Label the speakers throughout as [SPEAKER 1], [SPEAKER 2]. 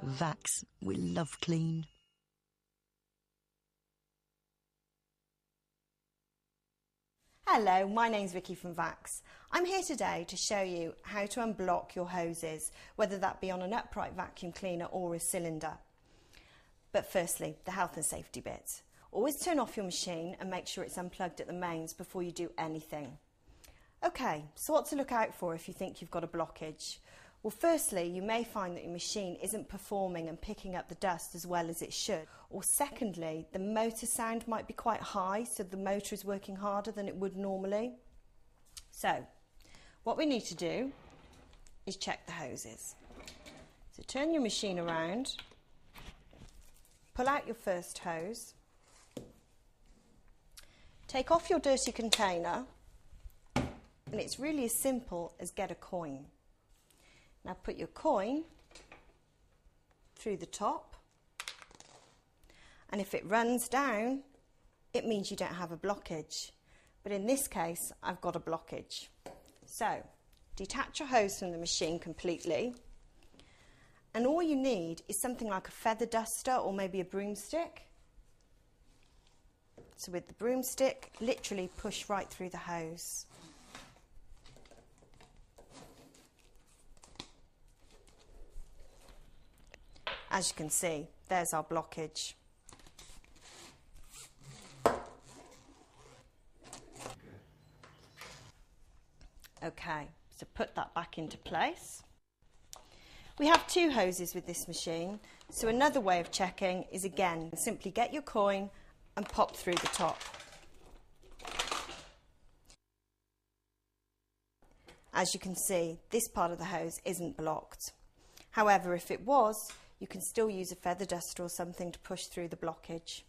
[SPEAKER 1] Vax, we love clean.
[SPEAKER 2] Hello, my name's Vicky from Vax. I'm here today to show you how to unblock your hoses, whether that be on an upright vacuum cleaner or a cylinder. But firstly, the health and safety bit. Always turn off your machine and make sure it's unplugged at the mains before you do anything. Okay, so what to look out for if you think you've got a blockage? Well, firstly, you may find that your machine isn't performing and picking up the dust as well as it should. Or secondly, the motor sound might be quite high, so the motor is working harder than it would normally. So, what we need to do is check the hoses. So turn your machine around, pull out your first hose, take off your dirty container, and it's really as simple as get a coin. Now put your coin through the top, and if it runs down, it means you don't have a blockage. But in this case, I've got a blockage. So, detach your hose from the machine completely, and all you need is something like a feather duster or maybe a broomstick. So with the broomstick, literally push right through the hose. As you can see, there's our blockage. Okay, so put that back into place. We have two hoses with this machine, so another way of checking is again, simply get your coin and pop through the top. As you can see, this part of the hose isn't blocked. However, if it was, you can still use a feather duster or something to push through the blockage.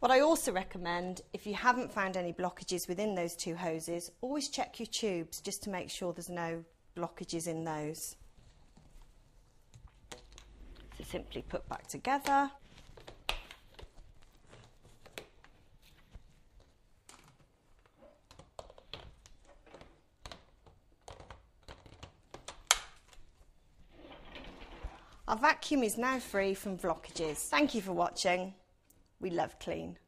[SPEAKER 2] What I also recommend, if you haven't found any blockages within those two hoses, always check your tubes just to make sure there's no blockages in those. So simply put back together. Our vacuum is now free from blockages. Thank you for watching. We love clean.